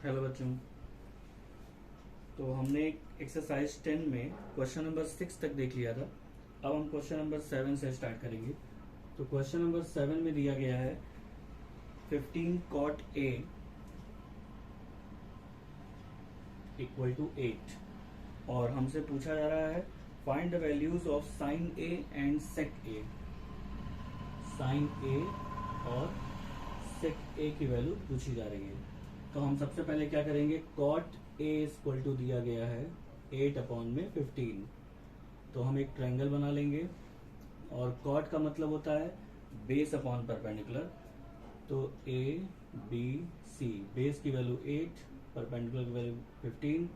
Hello बच्चों। तो हमने एक्सरसाइज 10 में क्वेश्चन नंबर 6 तक देख लिया था। अब हम क्वेश्चन नंबर 7 से स्टार्ट करेंगे। तो क्वेश्चन नंबर 7 में दिया गया है 15 cot A इक्वल टू 8 और हमसे पूछा जा रहा है find the values of sine A and sec A। Sine A और सेक A की वैल्यू पूछी जा रही है। तो हम सबसे पहले क्या करेंगे, cot A इक्वल टू दिया गया है 8/15। तो हम एक ट्रायंगल बना लेंगे और cot का मतलब होता है बेस अपॉन परपेंडिकुलर। तो A B C, बेस की वैल्यू 8, परपेंडिकुलर की वैल्यू 15।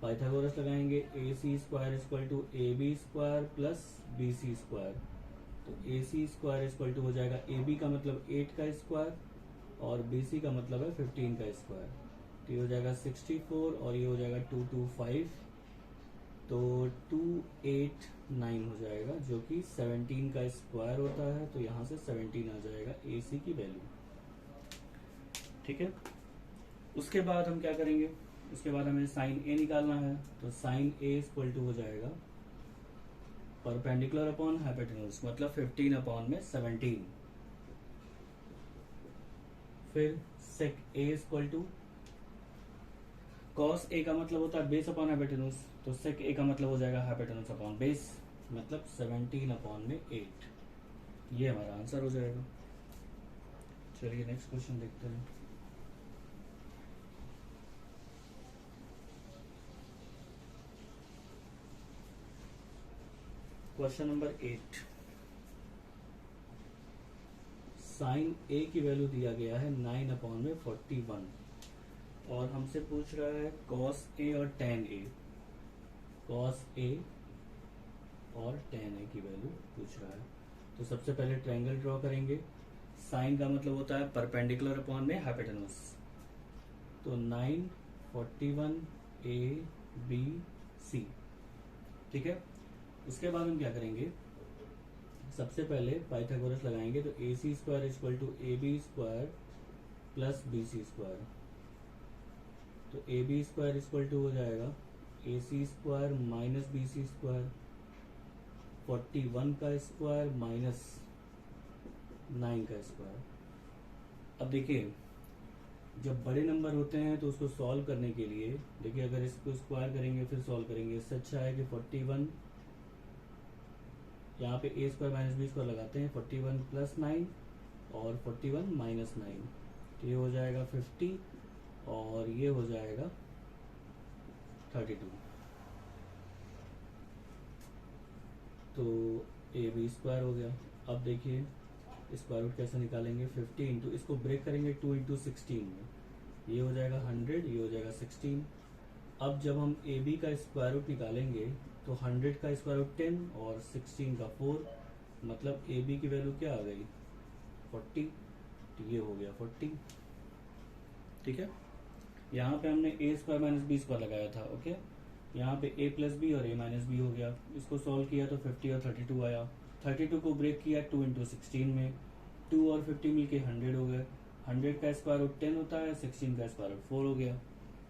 पाइथागोरस लगाएंगे, AC square equal to AB square plus BC square. तो AC स्क्वायर इक्वल टू हो जाएगा AB का मतलब 8 का स्क्वायर और BC का मतलब है 15 का स्क्वायर। तो ये हो जाएगा 64 और ये हो जाएगा 225। तो 289 हो जाएगा जो कि 17 का स्क्वायर होता है। तो यहाँ से 17 आ जाएगा AC की वैल्यू। ठीक है। उसके बाद हम क्या करेंगे, उसके बाद हमें साइन A निकालना है। तो साइन A इक्वल टू हो जाएगा परपेंडिकुलर अपॉन हाइपोटेन्यूज, मतलब 15/17। फिर sec A equal to cos A का मतलब होता है बेस अपॉन हाइपोटेन्यूज। तो सेक A का मतलब हो जाएगा हाइपोटेन्यूज अपॉन बेस, मतलब 17/8। ये हमारा आंसर हो जाएगा। चलिए नेक्स्ट क्वेश्चन देखते हैं। Question number 8। साइन A की वैल्यू दिया गया है 9/41 और हमसे पूछ रहा है cos A और tan A। cos A और tan A की वैल्यू पूछ रहा है। तो सबसे पहले ट्रायंगल ड्रॉ करेंगे। साइन का मतलब होता है परपेंडिकुलर अपॉन में हाइपोटेन्यूज। तो 9, 41 A B C। ठीक है। उसके बाद हम क्या करेंगे, सबसे पहले पाइथागोरस लगाएंगे। तो AC square equal to AB square plus BC square. तो AB स्क्वायर इक्वल टू हो जाएगा AC square minus BC square, 41 का स्क्वायर माइनस 9 का स्क्वायर। अब देखिए, जब बड़े नंबर होते हैं तो उसको सॉल्व करने के लिए देखिए, अगर इसको स्क्वायर करेंगे फिर सॉल्व करेंगे, इससे अच्छा है कि 41 यहाँ पे A square minus B square लगाते हैं। 41 प्लस 9 और 41 माइनस 9। तो ये हो जाएगा 50 और ये हो जाएगा 32। तो AB स्क्वायर हो गया। अब देखिए स्क्वायर रूट कैसे निकालेंगे, 50 इंटू, इसको ब्रेक करेंगे 2 इंटू 16 में, ये हो जाएगा 100, ये हो जाएगा 16। अब जब हम AB का स्क्वायर रूट निकालेंगे तो 100 का स्क्वायर रूट 10 और 16 का 4, मतलब AB की वैल्यू क्या आ गई 40। तो ये हो गया 40। ठीक है। यहाँ पे हमने A square minus B square लगाया था। ओके, यहाँ पे A प्लस बी और A माइनस बी हो गया। इसको सॉल्व किया तो 50 और 32 आया। 32 को ब्रेक किया 2 इंटू 16 में, 2 और 50 मिलके 100 हो गए। 100 का स्क्वायर रूट 10 होता है, 16 का स्क्वायर रूट 4 हो गया।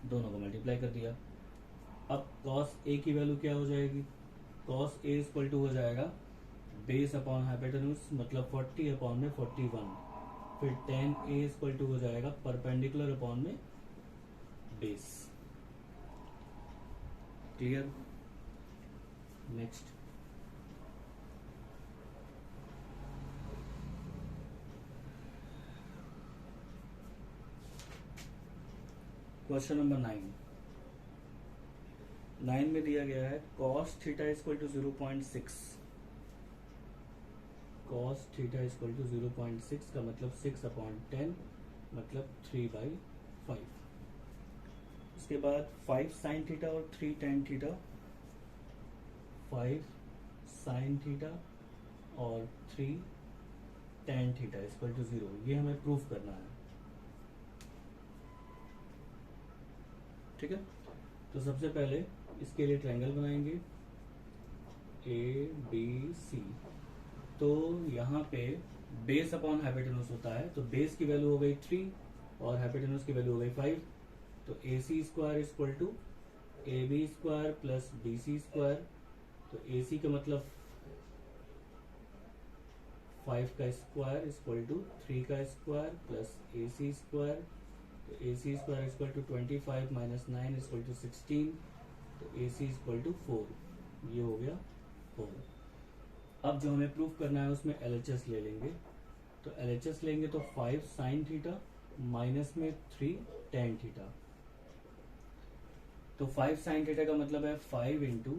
दोनों को मल्टीप्लाई कर दिया। अब cos A की वैल्यू क्या हो जाएगी, cos A इक्वल टू हो जाएगा बेस अपॉन हाइपोटेन्यूज, मतलब 40/41। फिर tan A इक्वल टू हो जाएगा परपेंडिकुलर अपॉन में base. Clear. Next question number 9 में दिया गया है cos theta equal to 0.6। cos theta equal to 0.6 का मतलब 6/10, मतलब 3/5। उसके बाद 5 साइन थीटा और 3 tan थीटा, 5 साइन थीटा और 3 tan थीटा इक्वल टू 0, ये हमें प्रूफ करना है। ठीक है। तो सबसे पहले इसके लिए ट्रायंगल बनाएंगे ABC। तो यहाँ पे बेस अपॉन हाइपोटेन्यूज होता है, तो बेस की वैल्यू हो गई 3 और हाइपोटेन्यूज की वैल्यू हो गई 5। तो A C square is equal to A B square plus B C square. तो ए सी का मतलब 5 का स्क्वायर इज इक्वल टू 3 का square plus A C square. तो A C square is equal to 25 minus 9 is equal to 16। तो A C is equal to 4। ये हो गया 4। अब जो हमें प्रूफ करना है उसमें LHS ले लेंगे। तो LHS लेंगे तो 5 साइन थीटा माइनस में 3 टेन थीटा। तो 5 साइन थीटा का मतलब है 5 इंटू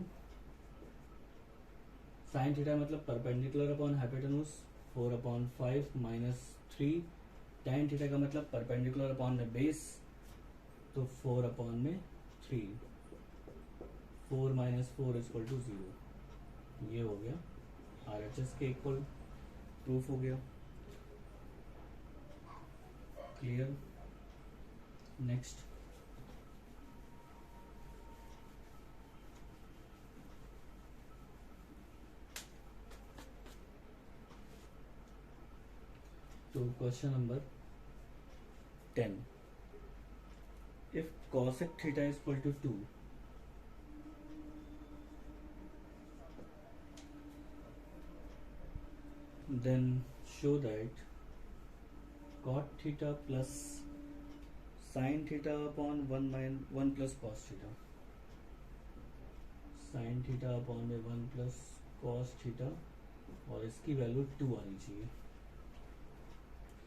साइन थीटा मतलब perpendicular upon hypotenuse 4 upon 5 minus 3 tan theta का मतलब परपेंडिकुलर अपॉन में बेस तो 4 अपॉन में 3 4 माइनस 4 इज इक्वल टू 0। ये हो गया RHS के इक्वल प्रूफ हो गया। क्लियर। नेक्स्ट तो question number 10 if cosec theta is equal to 2 then show that cot theta plus sin theta upon 1 plus cos theta sin theta upon में 1 plus cos theta और इसकी value 2 आनी चाहिए।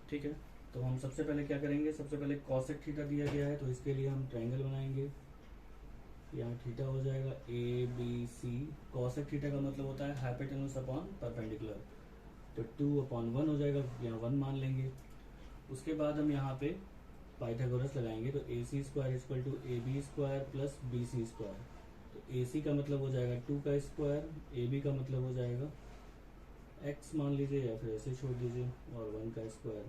ठीक है, तो हम सबसे पहले क्या करेंगे, सबसे पहले cosec थीटा दिया गया है तो इसके लिए हम ट्रायंगल बनाएंगे। यहाँ थीटा हो जाएगा A B C. cosec theta का मतलब होता है हाइपोटेन्यूज अपॉन परपेंडिकुलर। तो 2 अपॉन 1 हो जाएगा, यहाँ 1 मान लेंगे। उसके बाद हम यहाँ पे पाइथागोरस लगाएंगे तो A C square equal to A B square plus B C square. तो ए सी का मतलब हो जाएगा 2 का स्क्वायर, ए बी का मतलब हो जाएगा x मान लीजिए या फिर ऐसे छोड़ दीजिए और 1 का स्क्वायर।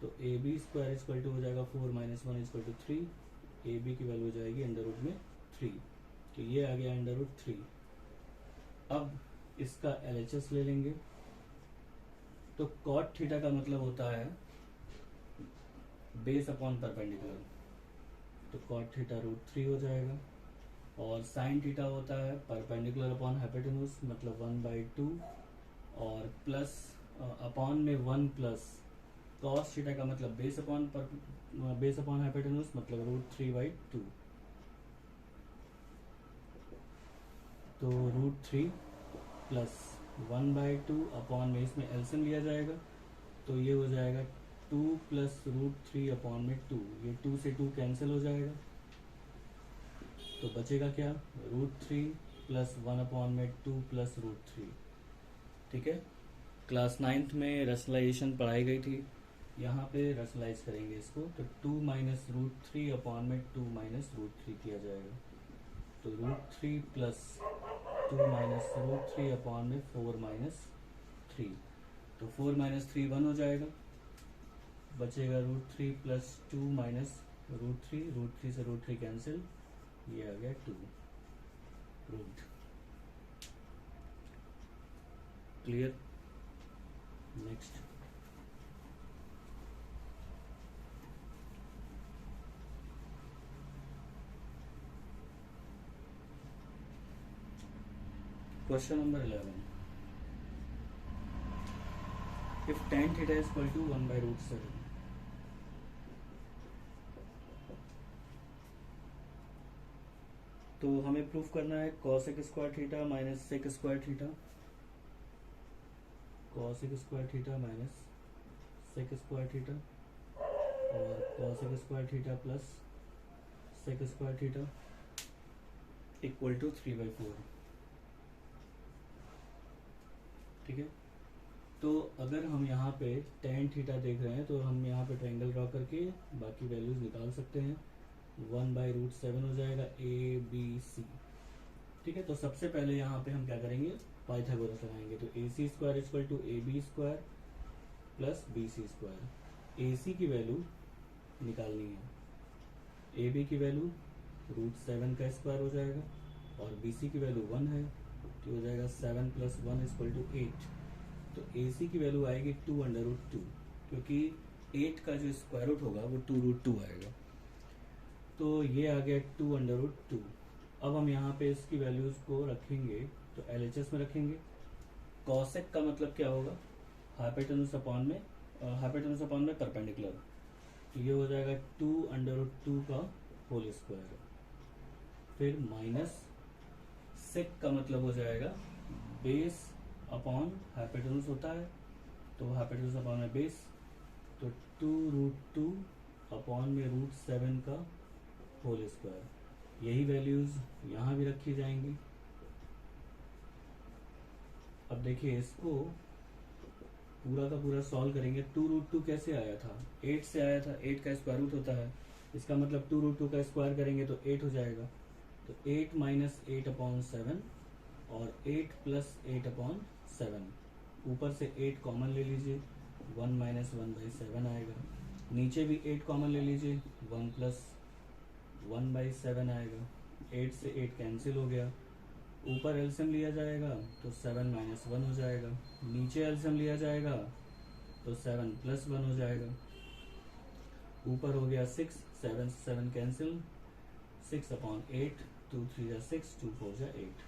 तो A B square equal to हो जाएगा 4 minus 1 equal to 3। A B की वैल्यू हो जाएगी अंडर रूट में 3। तो ये आ गया अंडर रूट 3। अब इसका LHS ले लेंगे। तो कॉट थीटा का मतलब होता है बेस अपॉन परपेंडिकुलर। तो कॉट थीटा रूट 3 हो जाएगा। और साइन थीटा होता है परपेंडिकुलर अपॉन हाइपोटेन्यूज मतलब 1/2 और प्लस अपॉन में 1 प्लस कॉस थीटा का मतलब बेस अपॉन हाइपोटेन्यूज मतलब रूट 3/2। तो रूट 3 प्लस 1/2 अपॉन में इसमें एलसीएम लिया जाएगा तो ये हो जाएगा 2 प्लस रूट 3 अपॉन में 2। ये 2 से 2 कैंसिल हो जाएगा तो बचेगा क्या, रूट 3 प्लस 1 अपॉन में 2 प्लस रूट 3। ठीक है, क्लास 9th में रैशनलाइजेशन पढ़ाई गई थी, यहाँ पे रैशनलाइज करेंगे इसको। तो 2 माइनस रूट 3 अपॉन में 2 माइनस रूट 3 किया जाएगा। तो root 3 plus 2 minus root 3 upon में 4 माइनस 3। तो 4 माइनस 3 1 हो जाएगा, बचेगा root 3 plus 2 minus root 3। Root 3 से रूट 3 कैंसिल, ये आ गया 2 root. Clear. Next question number 11 if tan theta is equal to 1/√7 तो हमें प्रूफ करना है cosec square theta minus sec square theta. cosec square theta minus sec square theta और cosec square theta plus sec square theta equal to 3/4। ठीक है, तो अगर हम यहाँ पे tan थीटा देख रहे हैं तो हम यहाँ पे ट्रायंगल ड्रॉ करके बाकी वैल्यूज निकाल सकते हैं। 1/√7 हो जाएगा ए बी सी। ठीक है, तो सबसे पहले यहाँ पे हम क्या करेंगे, पाइथागोरस लगाएंगे। तो A C square equal to A B square plus B C square. A C की वैल्यू निकालनी है, ए बी की वैल्यू √7 का स्क्वायर हो जाएगा और बी सी की वैल्यू 1 है तो हो जाएगा 7 + 1 इक्वल टू 8। तो ए सी की वैल्यू आएगी 2/√2 क्योंकि 8 का जो स्क्वायर रूट होगा वो 2√2 आएगा। तो ये आ गया 2√2। अब हम यहाँ पे इसकी वैल्यूज़ को रखेंगे तो LHS में रखेंगे। कॉसेक का मतलब क्या होगा, हाइपोटेन्यूज अपॉन में परपेंडिकुलर, तो ये हो जाएगा 2√2 का होल स्क्वायर। फिर माइनस सेक का मतलब हो जाएगा बेस अपॉन हाइपोटेन्यूज होता है, तो हाइपोटेन्यूज अपॉन में बेस, तो 2√2 अपॉन में √7 का होल स्क्वायर। यही वैल्यूज यहाँ भी रखी जाएंगी। अब देखिए इसको पूरा का पूरा सॉल्व करेंगे। 2√2 कैसे आया था, 8 से आया था, 8 का स्क्वायर रूट होता है, इसका मतलब 2√2 का स्क्वायर करेंगे तो 8 हो जाएगा। तो 8 माइनस 8/7 और 8 प्लस 8/7, ऊपर से 8 कॉमन ले लीजिए, 1 माइनस 1/7 आएगा। नीचे भी 8 कॉमन ले लीजिए, 1 प्लस 1/7 आएगा। 8 से 8 कैंसिल हो गया, ऊपर एलसीएम लिया जाएगा तो 7 माइनस 1 हो जाएगा, नीचे एलसीएम लिया जाएगा तो 7 प्लस 1 हो जाएगा। ऊपर हो गया 6, 7 से 7 कैंसिल, 6/8, 2 3 जा 6, 2 4 जा 8।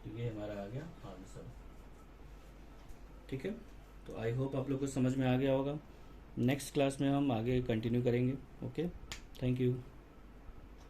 तो ये हमारा आ गया आंसर। ठीक है, तो आई होप आप लोग को समझ में आ गया होगा। नेक्स्ट क्लास में हम आगे कंटिन्यू करेंगे। Okay, thank you.